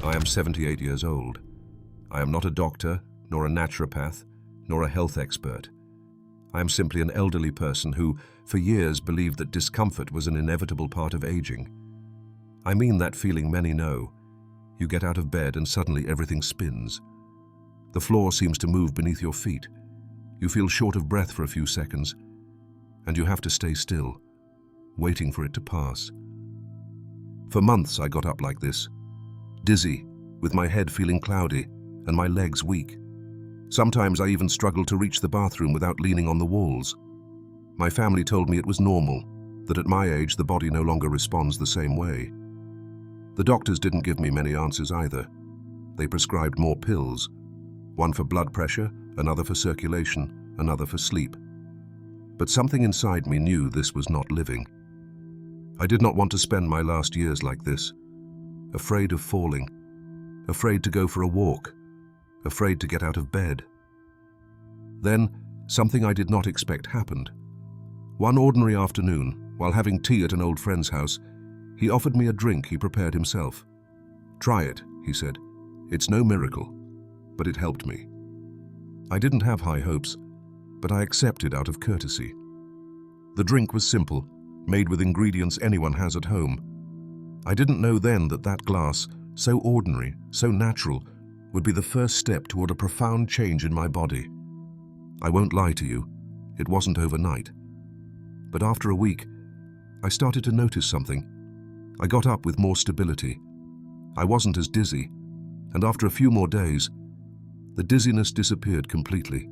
I am 78 years old. I am not a doctor, nor a naturopath, nor a health expert. I am simply an elderly person who, for years, believed that discomfort was an inevitable part of aging. I mean that feeling many know. You get out of bed and suddenly everything spins. The floor seems to move beneath your feet. You feel short of breath for a few seconds, and you have to stay still, waiting for it to pass. For months I got up like this, dizzy, with my head feeling cloudy and my legs weak. Sometimes I even struggled to reach the bathroom without leaning on the walls. My family told me it was normal, that at my age the body no longer responds the same way. The doctors didn't give me many answers either. They prescribed more pills, one for blood pressure, another for circulation, another for sleep. But something inside me knew this was not living. I did not want to spend my last years like this, afraid of falling, afraid to go for a walk, afraid to get out of bed. Then, something I did not expect happened. One ordinary afternoon, while having tea at an old friend's house, he offered me a drink he prepared himself. "Try it," he said. "It's no miracle, but it helped me." I didn't have high hopes, but I accepted out of courtesy. The drink was simple, made with ingredients anyone has at home. I didn't know then that that glass, so ordinary, so natural, would be the first step toward a profound change in my body. I won't lie to you, it wasn't overnight. But after a week, I started to notice something. I got up with more stability. I wasn't as dizzy, and after a few more days, the dizziness disappeared completely.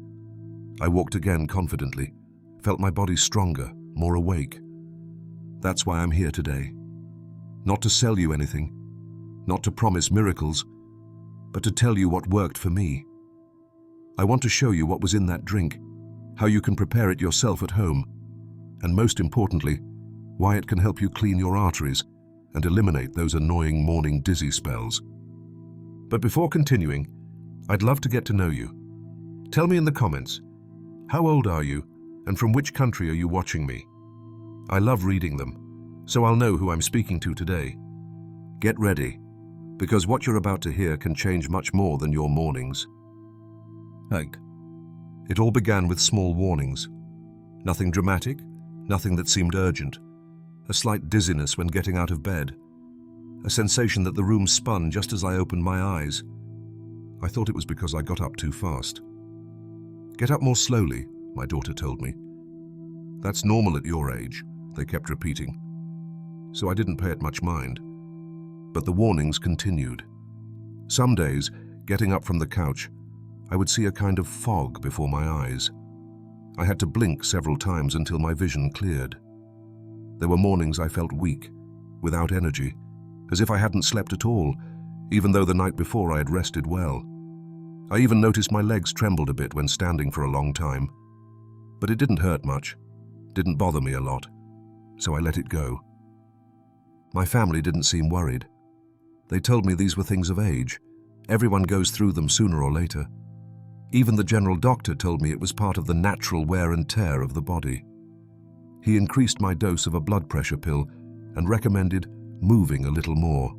I walked again confidently, felt my body stronger, more awake. That's why I'm here today. Not to sell you anything, not to promise miracles, but to tell you what worked for me. I want to show you what was in that drink, how you can prepare it yourself at home, and most importantly, why it can help you clean your arteries and eliminate those annoying morning dizzy spells. But before continuing, I'd love to get to know you. Tell me in the comments, how old are you and from which country are you watching me? I love reading them, so I'll know who I'm speaking to today. Get ready, because what you're about to hear can change much more than your mornings. It all began with small warnings. Nothing dramatic, nothing that seemed urgent. A slight dizziness when getting out of bed. A sensation that the room spun just as I opened my eyes. I thought it was because I got up too fast. "Get up more slowly," my daughter told me. "That's normal at your age," they kept repeating. So I didn't pay it much mind. But the warnings continued. Some days, getting up from the couch, I would see a kind of fog before my eyes. I had to blink several times until my vision cleared. There were mornings I felt weak, without energy, as if I hadn't slept at all, even though the night before I had rested well. I even noticed my legs trembled a bit when standing for a long time. But it didn't hurt much, didn't bother me a lot, so I let it go. My family didn't seem worried. They told me these were things of age. Everyone goes through them sooner or later. Even the general doctor told me it was part of the natural wear and tear of the body. He increased my dose of a blood pressure pill and recommended moving a little more.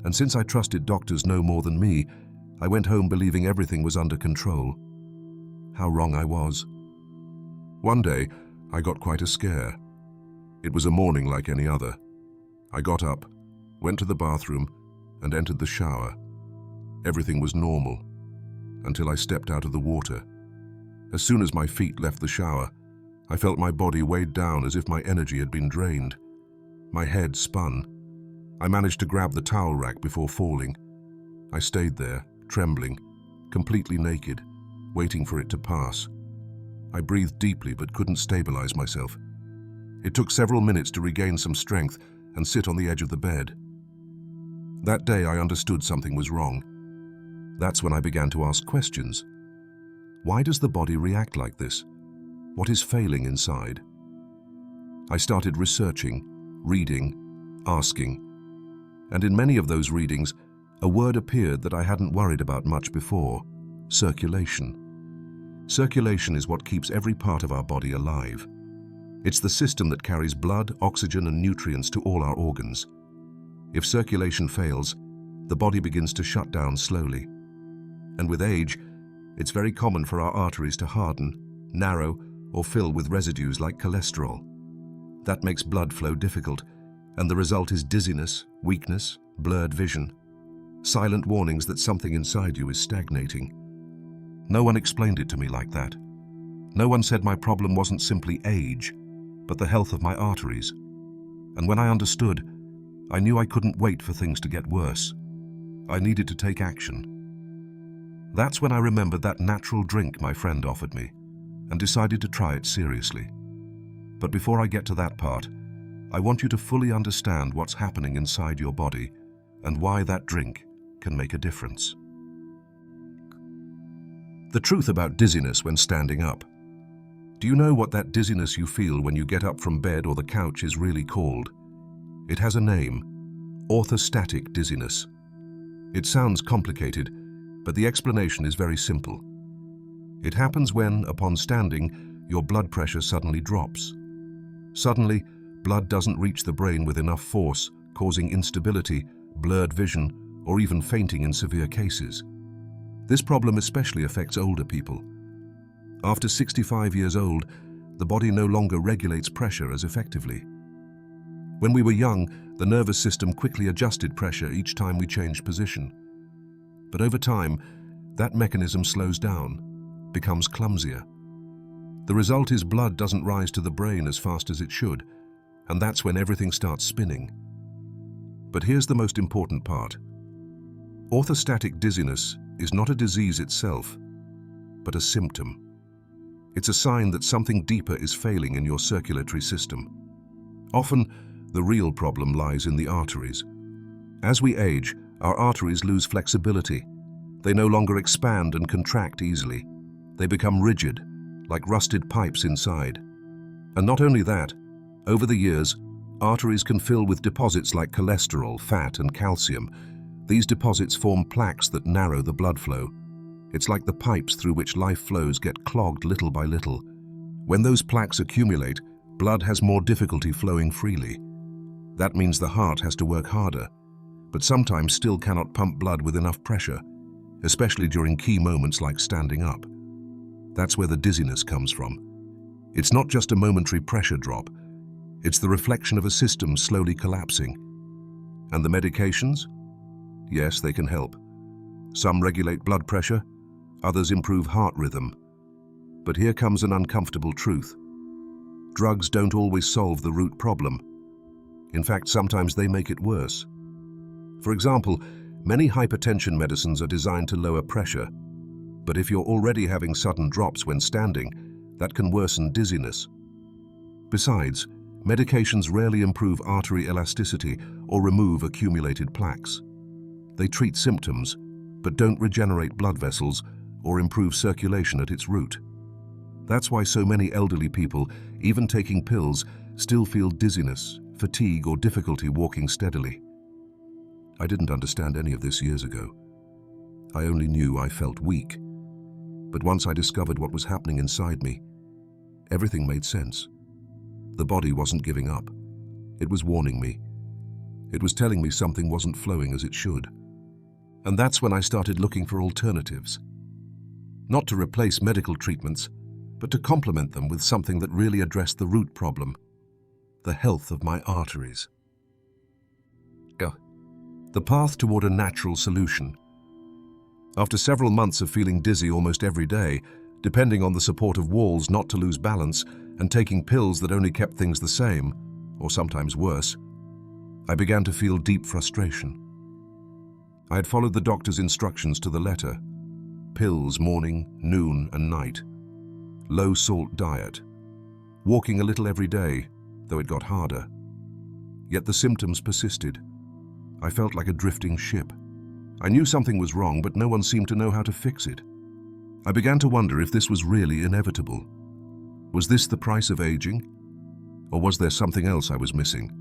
And since I trusted doctors no more than me, I went home believing everything was under control. How wrong I was. One day, I got quite a scare. It was a morning like any other. I got up, went to the bathroom, and entered the shower. Everything was normal, until I stepped out of the water. As soon as my feet left the shower, I felt my body weighed down as if my energy had been drained. My head spun. I managed to grab the towel rack before falling. I stayed there, trembling, completely naked, waiting for it to pass. I breathed deeply but couldn't stabilize myself. It took several minutes to regain some strength and sit on the edge of the bed. That day I understood something was wrong. That's when I began to ask questions. Why does the body react like this? What is failing inside? I started researching, reading, asking. And in many of those readings, a word appeared that I hadn't worried about much before: circulation. Circulation is what keeps every part of our body alive. It's the system that carries blood, oxygen, and nutrients to all our organs. If circulation fails, the body begins to shut down slowly. And with age, it's very common for our arteries to harden, narrow, or fill with residues like cholesterol. That makes blood flow difficult, and the result is dizziness, weakness, blurred vision. Silent warnings that something inside you is stagnating. No one explained it to me like that. No one said my problem wasn't simply age, but the health of my arteries. And when I understood, I knew I couldn't wait for things to get worse. I needed to take action. That's when I remembered that natural drink my friend offered me and decided to try it seriously. But before I get to that part, I want you to fully understand what's happening inside your body and why that drink can make a difference. The truth about dizziness when standing up. Do you know what that dizziness you feel when you get up from bed or the couch is really called? It has a name: orthostatic dizziness. It sounds complicated, but the explanation is very simple. It happens when, upon standing, your blood pressure suddenly drops. Suddenly, blood doesn't reach the brain with enough force, causing instability, blurred vision, or even fainting in severe cases. This problem especially affects older people. After 65 years old, the body no longer regulates pressure as effectively. When we were young, the nervous system quickly adjusted pressure each time we changed position. But over time, that mechanism slows down, becomes clumsier. The result is blood doesn't rise to the brain as fast as it should, and that's when everything starts spinning. But here's the most important part. Orthostatic dizziness is not a disease itself, but a symptom. It's a sign that something deeper is failing in your circulatory system. Often, the real problem lies in the arteries. As we age, our arteries lose flexibility. They no longer expand and contract easily. They become rigid, like rusted pipes inside. And not only that, over the years, arteries can fill with deposits like cholesterol, fat, and calcium. These deposits form plaques that narrow the blood flow. It's like the pipes through which life flows get clogged little by little. When those plaques accumulate, blood has more difficulty flowing freely. That means the heart has to work harder, but sometimes still cannot pump blood with enough pressure, especially during key moments like standing up. That's where the dizziness comes from. It's not just a momentary pressure drop. It's the reflection of a system slowly collapsing. And the medications? Yes, they can help. Some regulate blood pressure, others improve heart rhythm. But here comes an uncomfortable truth. Drugs don't always solve the root problem. In fact, sometimes they make it worse. For example, many hypertension medicines are designed to lower pressure, but if you're already having sudden drops when standing, that can worsen dizziness. Besides, medications rarely improve artery elasticity or remove accumulated plaques. They treat symptoms, but don't regenerate blood vessels or improve circulation at its root. That's why so many elderly people, even taking pills, still feel dizziness, fatigue, or difficulty walking steadily. I didn't understand any of this years ago. I only knew I felt weak. But once I discovered what was happening inside me, everything made sense. The body wasn't giving up. It was warning me. It was telling me something wasn't flowing as it should. And that's when I started looking for alternatives. Not to replace medical treatments, but to complement them with something that really addressed the root problem: the health of my arteries. The path toward a natural solution. After several months of feeling dizzy almost every day, depending on the support of walls not to lose balance, and taking pills that only kept things the same, or sometimes worse, I began to feel deep frustration. I had followed the doctor's instructions to the letter: pills morning, noon, and night. Low-salt diet. Walking a little every day, though it got harder. Yet the symptoms persisted. I felt like a drifting ship. I knew something was wrong, but no one seemed to know how to fix it. I began to wonder if this was really inevitable. Was this the price of aging? Or was there something else I was missing?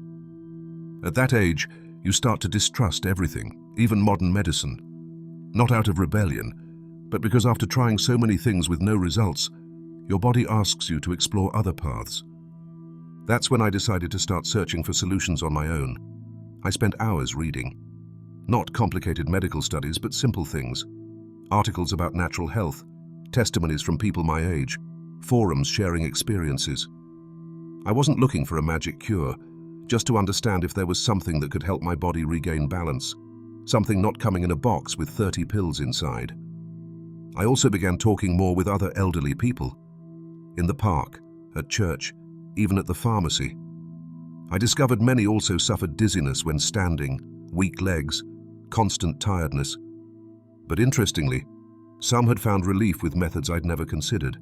At that age, you start to distrust everything, even modern medicine. Not out of rebellion, but because after trying so many things with no results, your body asks you to explore other paths. That's when I decided to start searching for solutions on my own. I spent hours reading. Not complicated medical studies, but simple things. Articles about natural health, testimonies from people my age, forums sharing experiences. I wasn't looking for a magic cure, just to understand if there was something that could help my body regain balance, something not coming in a box with 30 pills inside. I also began talking more with other elderly people, in the park, at church, even at the pharmacy. I discovered many also suffered dizziness when standing, weak legs, constant tiredness. But interestingly, some had found relief with methods I'd never considered.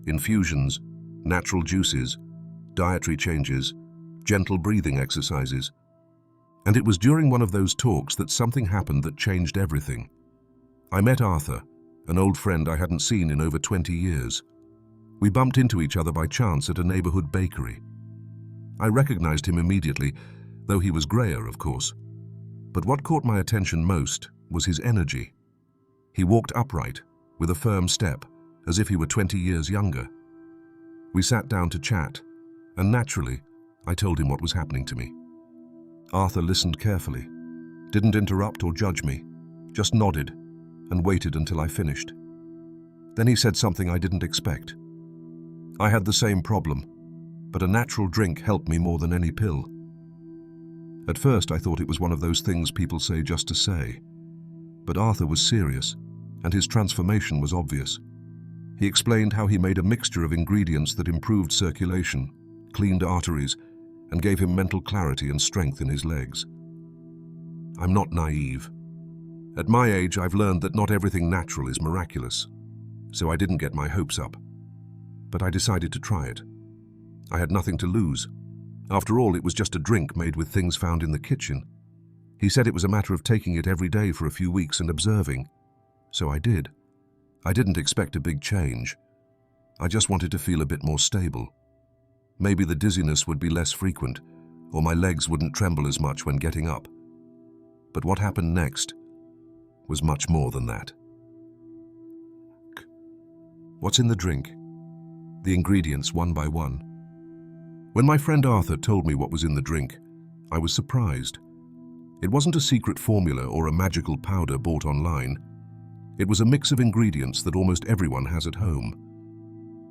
Infusions, natural juices, dietary changes, gentle breathing exercises. And it was during one of those talks that something happened that changed everything. I met Arthur, an old friend I hadn't seen in over 20 years. We bumped into each other by chance at a neighborhood bakery. I recognized him immediately, though he was grayer, of course. But what caught my attention most was his energy. He walked upright, with a firm step, as if he were 20 years younger. We sat down to chat, and naturally, I told him what was happening to me. Arthur listened carefully, didn't interrupt or judge me, just nodded and waited until I finished. Then he said something I didn't expect. I had the same problem, but a natural drink helped me more than any pill. At first I thought it was one of those things people say just to say. But Arthur was serious, and his transformation was obvious. He explained how he made a mixture of ingredients that improved circulation, cleaned arteries, and gave him mental clarity and strength in his legs. I'm not naive. At my age, I've learned that not everything natural is miraculous, so I didn't get my hopes up. But I decided to try it. I had nothing to lose. After all, it was just a drink made with things found in the kitchen. He said it was a matter of taking it every day for a few weeks and observing. So I did. I didn't expect a big change. I just wanted to feel a bit more stable. Maybe the dizziness would be less frequent, or my legs wouldn't tremble as much when getting up. But what happened next was much more than that. What's in the drink? The ingredients one by one. When my friend Arthur told me what was in the drink, I was surprised. It wasn't a secret formula or a magical powder bought online. It was a mix of ingredients that almost everyone has at home.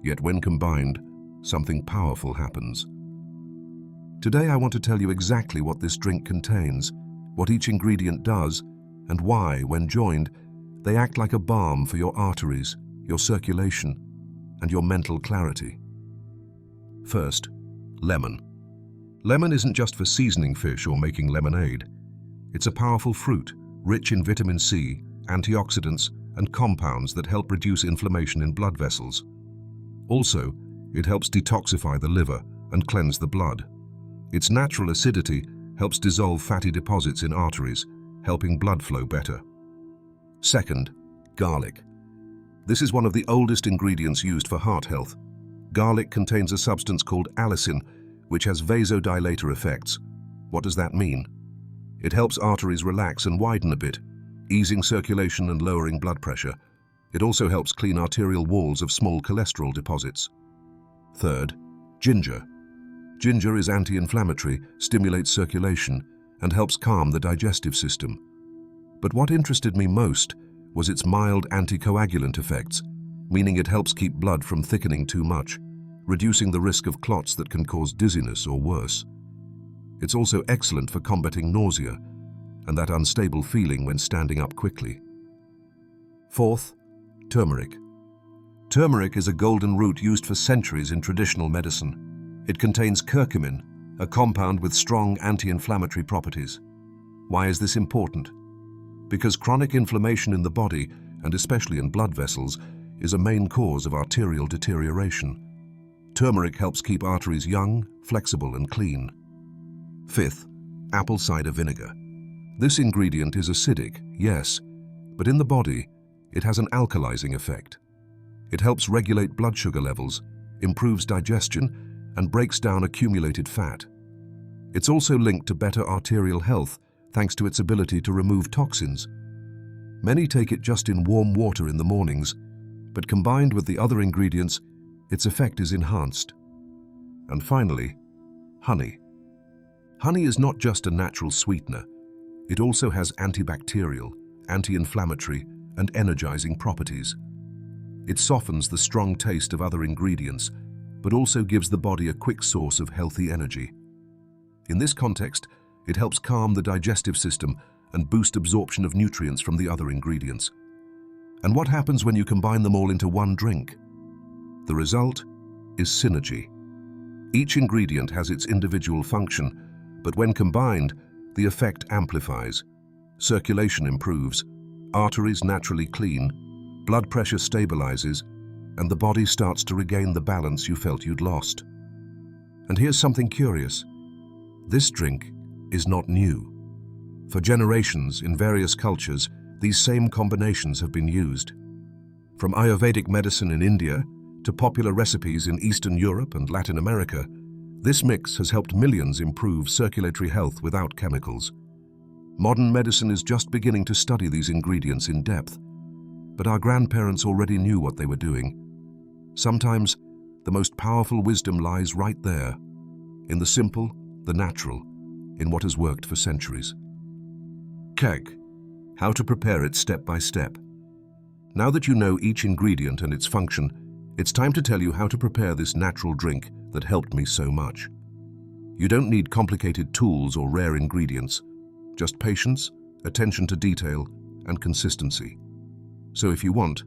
Yet when combined, something powerful happens. Today I want to tell you exactly what this drink contains, what each ingredient does, and why, when joined, they act like a balm for your arteries, your circulation, and your mental clarity. First, lemon. Lemon isn't just for seasoning fish or making lemonade. It's a powerful fruit, rich in vitamin C, antioxidants, and compounds that help reduce inflammation in blood vessels. Also, it helps detoxify the liver and cleanse the blood. Its natural acidity helps dissolve fatty deposits in arteries, helping blood flow better. Second, garlic. This is one of the oldest ingredients used for heart health. Garlic contains a substance called allicin, which has vasodilator effects. What does that mean? It helps arteries relax and widen a bit, easing circulation and lowering blood pressure. It also helps clean arterial walls of small cholesterol deposits. Third, ginger. Ginger is anti-inflammatory, stimulates circulation, and helps calm the digestive system. But what interested me most was its mild anticoagulant effects, meaning it helps keep blood from thickening too much, reducing the risk of clots that can cause dizziness or worse. It's also excellent for combating nausea and that unstable feeling when standing up quickly. Fourth, turmeric. Turmeric is a golden root used for centuries in traditional medicine. It contains curcumin, a compound with strong anti-inflammatory properties. Why is this important? Because chronic inflammation in the body, and especially in blood vessels, is a main cause of arterial deterioration. Turmeric helps keep arteries young, flexible, and clean. Fifth, apple cider vinegar. This ingredient is acidic, yes, but in the body, it has an alkalizing effect. It helps regulate blood sugar levels, improves digestion, and breaks down accumulated fat. It's also linked to better arterial health thanks to its ability to remove toxins. Many take it just in warm water in the mornings, but combined with the other ingredients, its effect is enhanced. And finally, honey. Honey is not just a natural sweetener. It also has antibacterial, anti-inflammatory, and energizing properties. It softens the strong taste of other ingredients, but also gives the body a quick source of healthy energy. In this context, it helps calm the digestive system and boost absorption of nutrients from the other ingredients. And what happens when you combine them all into one drink? The result is synergy. Each ingredient has its individual function, but when combined, the effect amplifies. Circulation improves, arteries naturally clean, blood pressure stabilizes, and the body starts to regain the balance you felt you'd lost. And here's something curious. This drink is not new. For generations, in various cultures, these same combinations have been used. From Ayurvedic medicine in India to popular recipes in Eastern Europe and Latin America, this mix has helped millions improve circulatory health without chemicals. Modern medicine is just beginning to study these ingredients in depth, but our grandparents already knew what they were doing. Sometimes, the most powerful wisdom lies right there, in the simple, the natural, in what has worked for centuries. Keg. How to prepare it step by step. Now that you know each ingredient and its function, it's time to tell you how to prepare this natural drink that helped me so much. You don't need complicated tools or rare ingredients, just patience, attention to detail, and consistency. So if you want,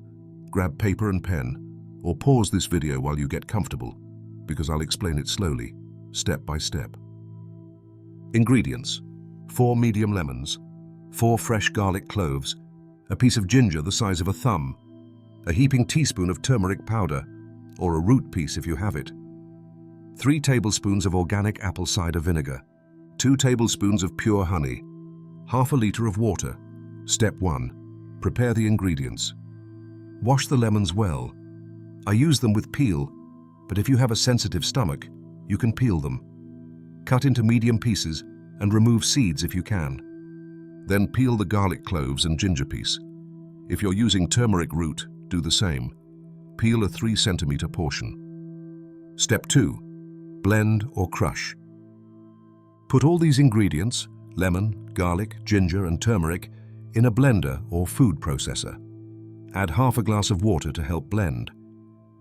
grab paper and pen, or pause this video while you get comfortable, because I'll explain it slowly, step by step. Ingredients: 4 medium lemons, 4 fresh garlic cloves, a piece of ginger the size of a thumb, a heaping teaspoon of turmeric powder, or a root piece if you have it, 3 tablespoons of organic apple cider vinegar, 2 tablespoons of pure honey, half a liter of water. Step 1. Prepare the ingredients. Wash the lemons well. I use them with peel, but if you have a sensitive stomach, you can peel them. Cut into medium pieces and remove seeds if you can. Then peel the garlic cloves and ginger piece. If you're using turmeric root, do the same. Peel a 3 centimeter portion. Step 2. Blend or crush. Put all these ingredients, lemon, garlic, ginger, and turmeric, in a blender or food processor. Add half a glass of water to help blend.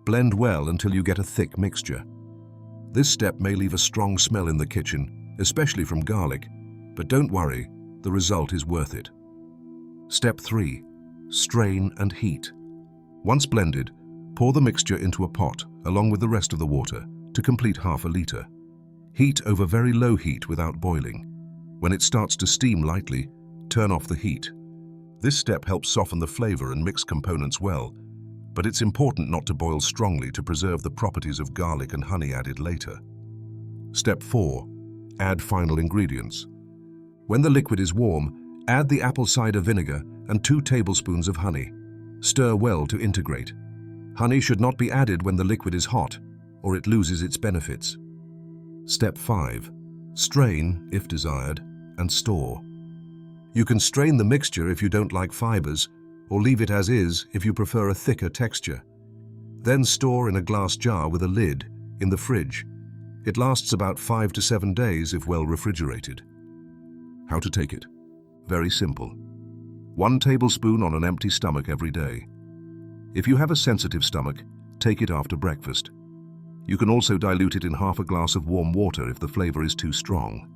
Blend well until you get a thick mixture. This step may leave a strong smell in the kitchen, especially from garlic, but don't worry, the result is worth it. Step 3. Strain and heat. Once blended, pour the mixture into a pot along with the rest of the water to complete half a liter. Heat over very low heat without boiling. When it starts to steam lightly, turn off the heat. This step helps soften the flavor and mix components well, but it's important not to boil strongly to preserve the properties of garlic and honey added later. Step 4. Add final ingredients. When the liquid is warm, add the apple cider vinegar and 2 tablespoons of honey. Stir well to integrate. Honey should not be added when the liquid is hot, or it loses its benefits. Step 5. Strain, if desired, and store. You can strain the mixture if you don't like fibers, or leave it as is if you prefer a thicker texture. Then store in a glass jar with a lid, in the fridge. It lasts about 5 to 7 days if well refrigerated. How to take it? Very simple. 1 tablespoon on an empty stomach every day. If you have a sensitive stomach, take it after breakfast. You can also dilute it in half a glass of warm water if the flavor is too strong.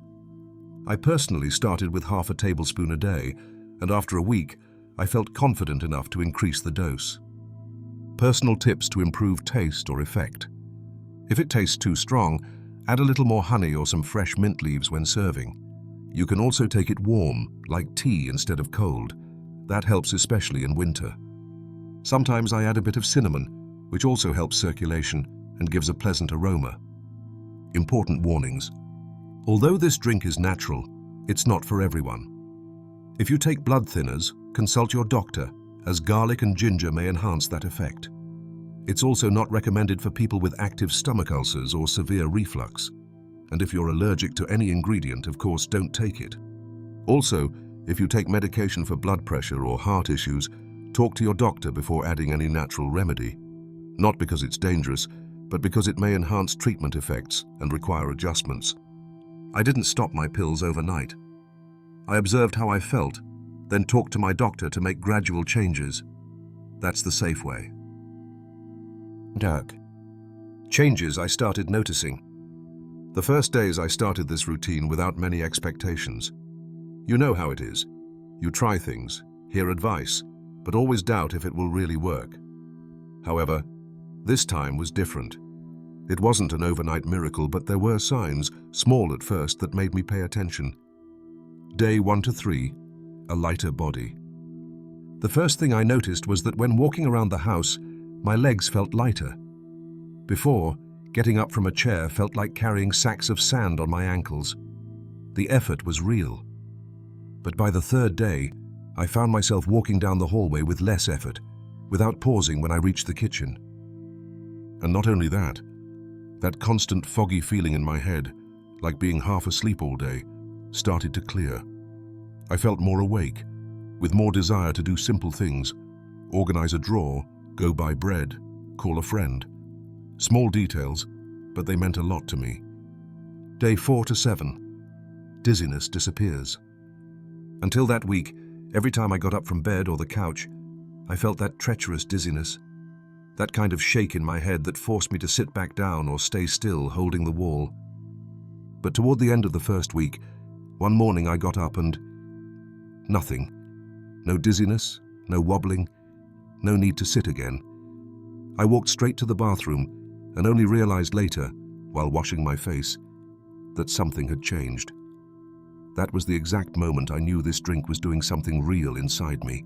I personally started with half a tablespoon a day, and after a week, I felt confident enough to increase the dose. Personal tips to improve taste or effect. If it tastes too strong, add a little more honey or some fresh mint leaves when serving. You can also take it warm, like tea instead of cold. That helps especially in winter. Sometimes I add a bit of cinnamon, which also helps circulation and gives a pleasant aroma. Important warnings. Although this drink is natural, it's not for everyone. If you take blood thinners, consult your doctor, as garlic and ginger may enhance that effect. It's also not recommended for people with active stomach ulcers or severe reflux. And if you're allergic to any ingredient, of course, don't take it. Also, if you take medication for blood pressure or heart issues, talk to your doctor before adding any natural remedy. Not because it's dangerous, but because it may enhance treatment effects and require adjustments. I didn't stop my pills overnight. I observed how I felt, then talked to my doctor to make gradual changes. That's the safe way. Doug. Changes I started noticing. The first days I started this routine without many expectations. You know how it is. You try things, hear advice, but always doubt if it will really work. However, this time was different. It wasn't an overnight miracle, but there were signs, small at first, that made me pay attention. Day 1 to 3, a lighter body. The first thing I noticed was that when walking around the house, my legs felt lighter. Before, getting up from a chair felt like carrying sacks of sand on my ankles. The effort was real. But by the third day, I found myself walking down the hallway with less effort, without pausing when I reached the kitchen. And not only that, that constant foggy feeling in my head, like being half asleep all day, started to clear. I felt more awake, with more desire to do simple things, organize a drawer, go buy bread, call a friend. Small details, but they meant a lot to me. Day 4 to 7, dizziness disappears. Until that week, every time I got up from bed or the couch, I felt that treacherous dizziness, that kind of shake in my head that forced me to sit back down or stay still, holding the wall. But toward the end of the first week, one morning I got up and nothing. No dizziness, no wobbling, no need to sit again. I walked straight to the bathroom and only realized later, while washing my face, that something had changed. That was the exact moment I knew this drink was doing something real inside me.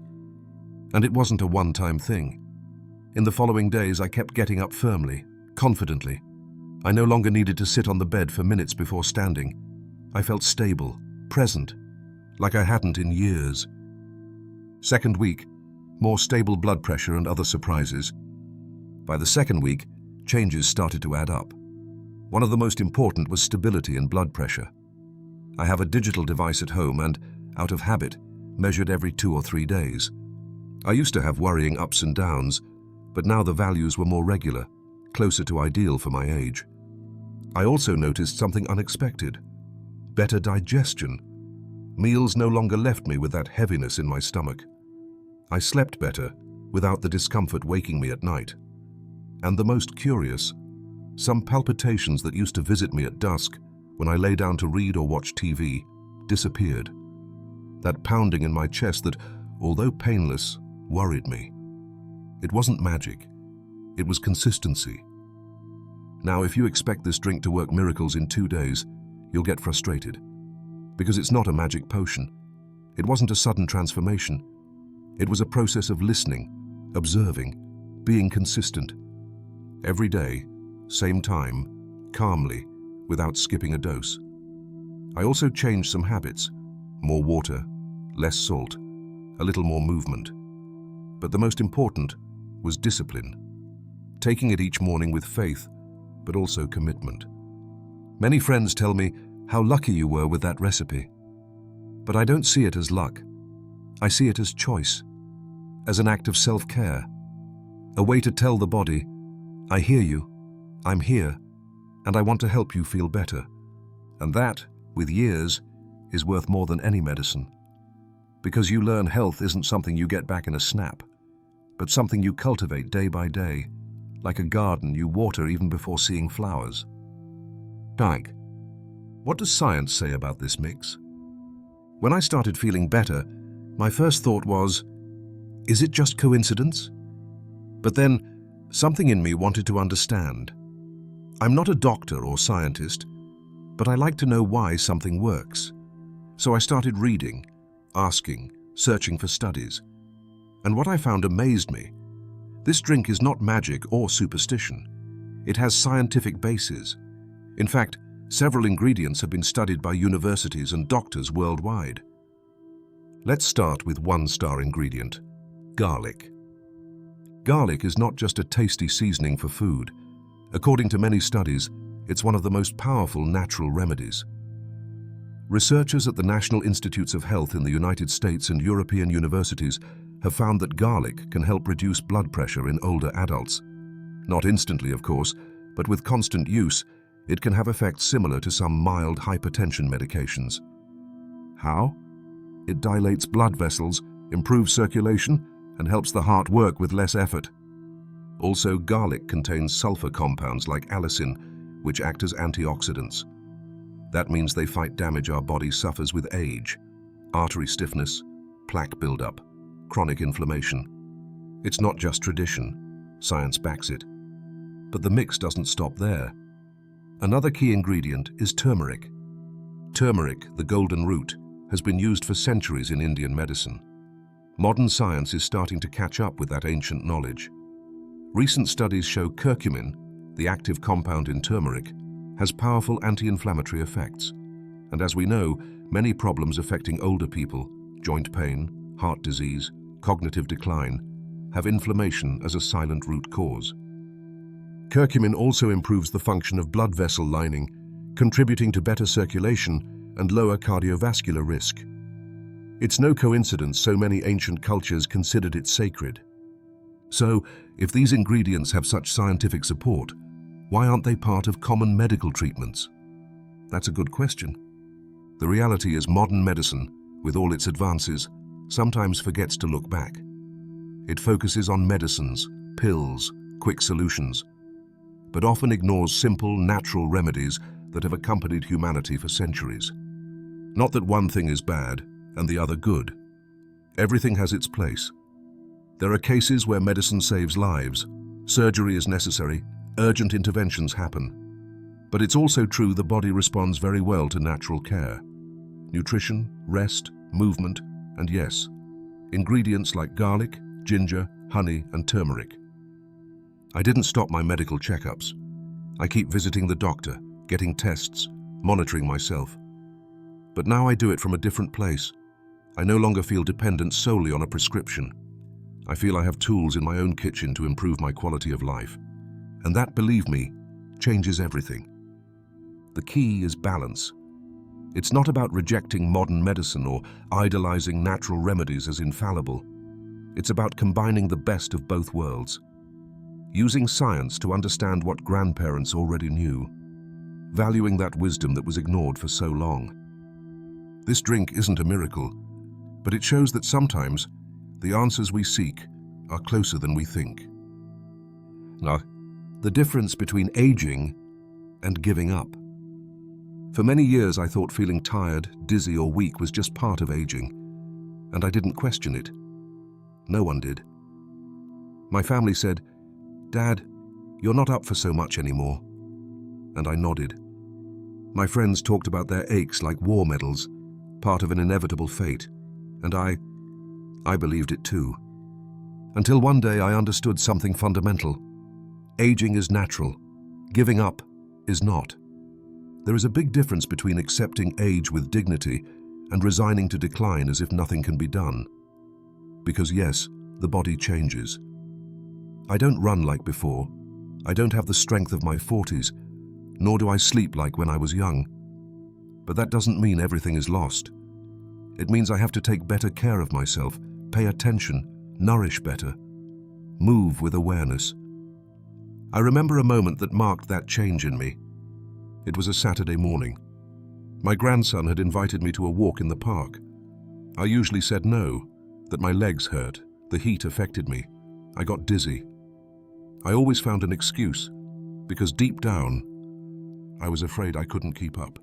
And it wasn't a one-time thing. In the following days, I kept getting up firmly, confidently. I no longer needed to sit on the bed for minutes before standing. I felt stable, present, like I hadn't in years. Second week, more stable blood pressure and other surprises. By the second week, changes started to add up. One of the most important was stability in blood pressure. I have a digital device at home and, out of habit, measured every 2 or 3 days. I used to have worrying ups and downs, but now the values were more regular, closer to ideal for my age. I also noticed something unexpected. Better digestion. Meals no longer left me with that heaviness in my stomach. I slept better, without the discomfort waking me at night. And the most curious, some palpitations that used to visit me at dusk, when I lay down to read or watch TV, disappeared. That pounding in my chest that, although painless, worried me. It wasn't magic. It was consistency. Now, if you expect this drink to work miracles in 2 days, you'll get frustrated. Because it's not a magic potion. It wasn't a sudden transformation. It was a process of listening, observing, being consistent. Every day, same time, calmly, without skipping a dose. I also changed some habits. More water, less salt, a little more movement. But the most important was discipline. Taking it each morning with faith, but also commitment. Many friends tell me how lucky you were with that recipe. But I don't see it as luck. I see it as choice, as an act of self-care, a way to tell the body, I hear you, I'm here, and I want to help you feel better. And that, with years, is worth more than any medicine. Because you learn health isn't something you get back in a snap, but something you cultivate day by day, like a garden you water even before seeing flowers. Doug, what does science say about this mix? When I started feeling better, my first thought was, is it just coincidence? But then, something in me wanted to understand. I'm not a doctor or scientist, but I like to know why something works. So I started reading, asking, searching for studies. And what I found amazed me. This drink is not magic or superstition. It has scientific bases. In fact, several ingredients have been studied by universities and doctors worldwide. Let's start with one-star ingredient, garlic. Garlic is not just a tasty seasoning for food. According to many studies, it's one of the most powerful natural remedies. Researchers at the National Institutes of Health in the United States and European universities have found that garlic can help reduce blood pressure in older adults. Not instantly, of course, but with constant use, it can have effects similar to some mild hypertension medications. How? It dilates blood vessels, improves circulation, and helps the heart work with less effort. Also, garlic contains sulfur compounds like allicin, which act as antioxidants. That means they fight damage our body suffers with age: artery stiffness, plaque buildup, chronic inflammation. It's not just tradition. Science backs it. But the mix doesn't stop there. Another key ingredient is turmeric. Turmeric, the golden root, has been used for centuries in Indian medicine. Modern science is starting to catch up with that ancient knowledge. Recent studies show curcumin, the active compound in turmeric, has powerful anti-inflammatory effects. And as we know, many problems affecting older people, joint pain, heart disease, cognitive decline, have inflammation as a silent root cause. Curcumin also improves the function of blood vessel lining, contributing to better circulation and lower cardiovascular risk. It's no coincidence so many ancient cultures considered it sacred. So, if these ingredients have such scientific support, why aren't they part of common medical treatments? That's a good question. The reality is modern medicine, with all its advances, sometimes forgets to look back. It focuses on medicines, pills, quick solutions, but often ignores simple, natural remedies that have accompanied humanity for centuries. Not that one thing is bad and the other good. Everything has its place. There are cases where medicine saves lives, surgery is necessary, urgent interventions happen. But it's also true the body responds very well to natural care. Nutrition, rest, movement, and yes, ingredients like garlic, ginger, honey, and turmeric. I didn't stop my medical checkups. I keep visiting the doctor, getting tests, monitoring myself. But now I do it from a different place. I no longer feel dependent solely on a prescription. I feel I have tools in my own kitchen to improve my quality of life. And that, believe me, changes everything. The key is balance. It's not about rejecting modern medicine or idolizing natural remedies as infallible. It's about combining the best of both worlds. Using science to understand what grandparents already knew. Valuing that wisdom that was ignored for so long. This drink isn't a miracle, but it shows that sometimes the answers we seek are closer than we think. Now, the difference between aging and giving up. For many years I thought feeling tired, dizzy, or weak was just part of aging, and I didn't question it. No one did. My family said, "Dad, you're not up for so much anymore." And I nodded. My friends talked about their aches like war medals, part of an inevitable fate, and I believed it too. Until one day I understood something fundamental. Aging is natural. Giving up is not. There is a big difference between accepting age with dignity and resigning to decline as if nothing can be done. Because yes, the body changes. I don't run like before. I don't have the strength of my 40s, nor do I sleep like when I was young. But that doesn't mean everything is lost. It means I have to take better care of myself, pay attention, nourish better, move with awareness. I remember a moment that marked that change in me. It was a Saturday morning. My grandson had invited me to a walk in the park. I usually said no, that my legs hurt, the heat affected me, I got dizzy. I always found an excuse, because deep down, I was afraid I couldn't keep up.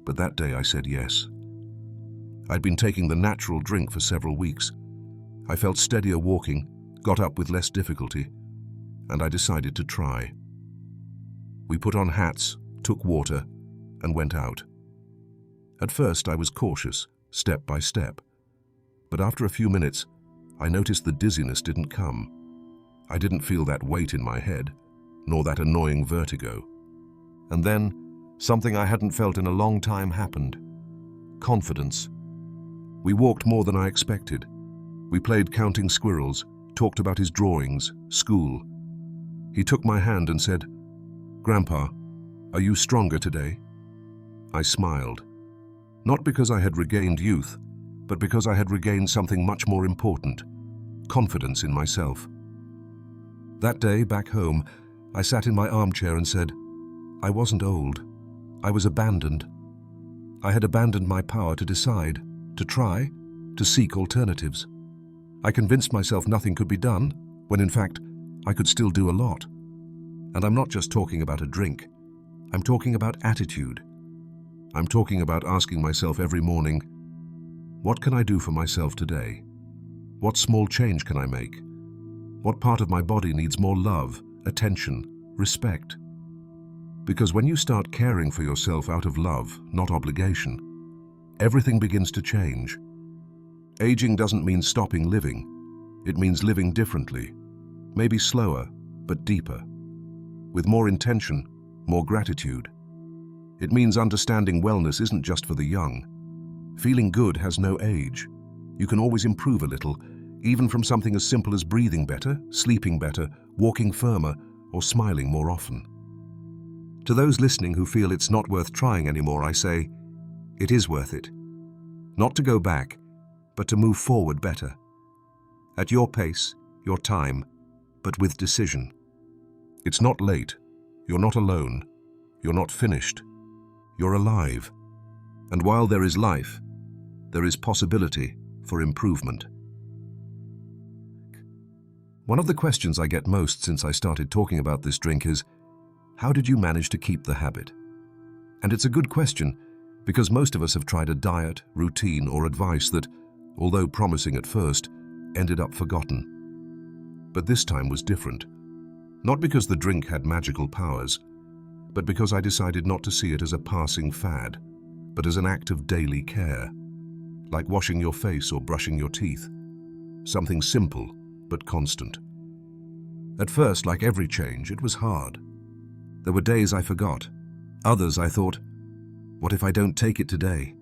But that day I said yes. I'd been taking the natural drink for several weeks. I felt steadier walking, got up with less difficulty, and I decided to try. We put on hats, took water, and went out. At first I was cautious, step by step. But after a few minutes, I noticed the dizziness didn't come. I didn't feel that weight in my head, nor that annoying vertigo. And then, something I hadn't felt in a long time happened. Confidence. We walked more than I expected. We played counting squirrels, talked about his drawings, school. He took my hand and said, "Grandpa, are you stronger today?" I smiled. Not because I had regained youth, but because I had regained something much more important, confidence in myself. That day, back home, I sat in my armchair and said, I wasn't old. I was abandoned. I had abandoned my power to decide, to try, to seek alternatives. I convinced myself nothing could be done, when in fact, I could still do a lot. And I'm not just talking about a drink. I'm talking about attitude. I'm talking about asking myself every morning, what can I do for myself today? What small change can I make? What part of my body needs more love, attention, respect? Because when you start caring for yourself out of love, not obligation, everything begins to change. Aging doesn't mean stopping living. It means living differently, maybe slower, but deeper, with more intention, more gratitude. It means understanding wellness isn't just for the young. Feeling good has no age. You can always improve a little, even from something as simple as breathing better, sleeping better, walking firmer, or smiling more often. To those listening who feel it's not worth trying anymore, I say, it is worth it. Not to go back, but to move forward better. At your pace, your time, but with decision. It's not late. You're not alone. You're not finished. You're alive. And while there is life, there is possibility for improvement. One of the questions I get most since I started talking about this drink is, how did you manage to keep the habit? And it's a good question, because most of us have tried a diet, routine, or advice that, although promising at first, ended up forgotten. But this time was different. Not because the drink had magical powers, but because I decided not to see it as a passing fad, but as an act of daily care, like washing your face or brushing your teeth. Something simple, but constant. At first, like every change, it was hard. There were days I forgot. Others I thought, what if I don't take it today?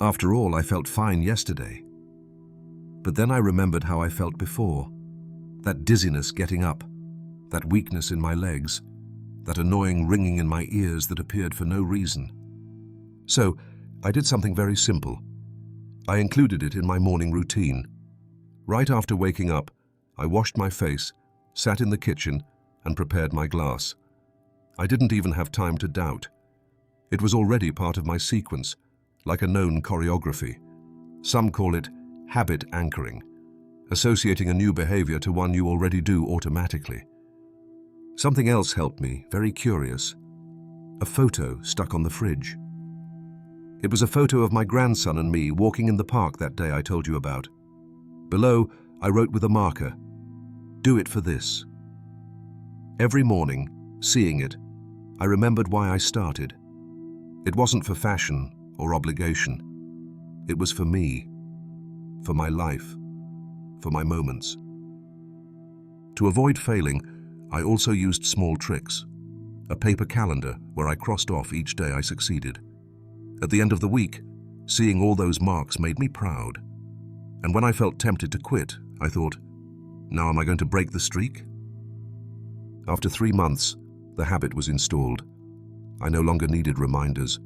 After all, I felt fine yesterday. But then I remembered how I felt before. That dizziness getting up, that weakness in my legs, that annoying ringing in my ears that appeared for no reason. So, I did something very simple. I included it in my morning routine. Right after waking up, I washed my face, sat in the kitchen, and prepared my glass. I didn't even have time to doubt. It was already part of my sequence, like a known choreography. Some call it habit anchoring, associating a new behavior to one you already do automatically. Something else helped me, very curious. A photo stuck on the fridge. It was a photo of my grandson and me walking in the park that day I told you about. Below, I wrote with a marker, "Do it for this." Every morning, seeing it, I remembered why I started. It wasn't for fashion or obligation. It was for me, for my life, for my moments. To avoid failing, I also used small tricks. A paper calendar where I crossed off each day I succeeded. At the end of the week, seeing all those marks made me proud. And when I felt tempted to quit, I thought, now am I going to break the streak? After 3 months, the habit was installed. I no longer needed reminders.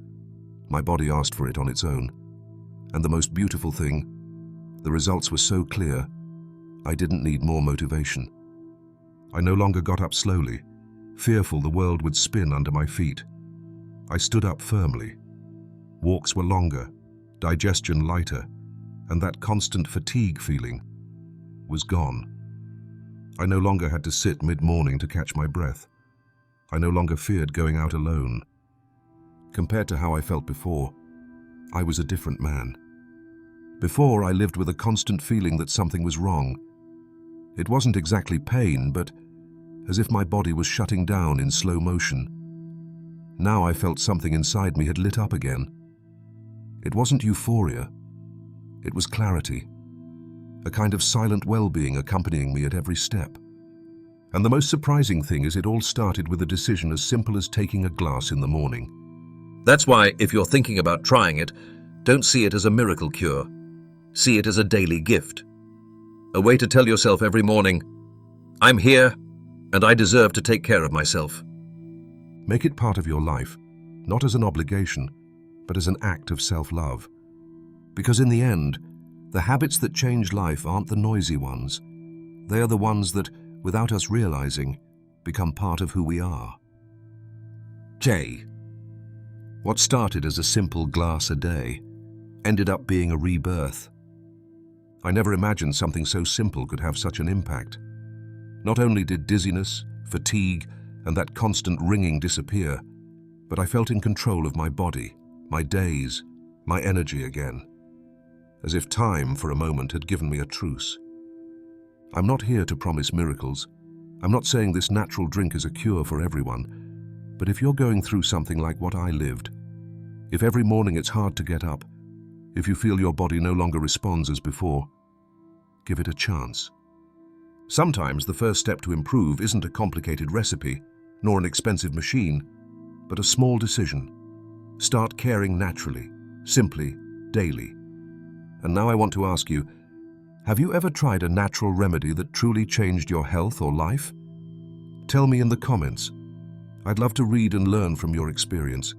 My body asked for it on its own. And the most beautiful thing, the results were so clear, I didn't need more motivation. I no longer got up slowly, fearful the world would spin under my feet. I stood up firmly. Walks were longer, digestion lighter, and that constant fatigue feeling was gone. I no longer had to sit mid-morning to catch my breath. I no longer feared going out alone. Compared to how I felt before, I was a different man. Before, I lived with a constant feeling that something was wrong. It wasn't exactly pain, but as if my body was shutting down in slow motion. Now I felt something inside me had lit up again. It wasn't euphoria. It was clarity. A kind of silent well-being accompanying me at every step. And the most surprising thing is it all started with a decision as simple as taking a glass in the morning. That's why, if you're thinking about trying it, don't see it as a miracle cure. See it as a daily gift. A way to tell yourself every morning, I'm here, and I deserve to take care of myself. Make it part of your life, not as an obligation, but as an act of self-love. Because in the end, the habits that change life aren't the noisy ones. They are the ones that, without us realizing, become part of who we are. J. What started as a simple glass a day ended up being a rebirth. I never imagined something so simple could have such an impact. Not only did dizziness, fatigue, and that constant ringing disappear, but I felt in control of my body, my days, my energy again, as if time for a moment had given me a truce. I'm not here to promise miracles. I'm not saying this natural drink is a cure for everyone, but if you're going through something like what I lived, if every morning it's hard to get up, if you feel your body no longer responds as before, give it a chance. Sometimes the first step to improve isn't a complicated recipe, nor an expensive machine, but a small decision. Start caring naturally, simply, daily. And now I want to ask you, have you ever tried a natural remedy that truly changed your health or life? Tell me in the comments. I'd love to read and learn from your experience.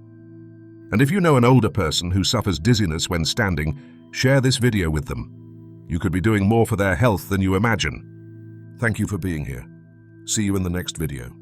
And if you know an older person who suffers dizziness when standing, share this video with them. You could be doing more for their health than you imagine. Thank you for being here. See you in the next video.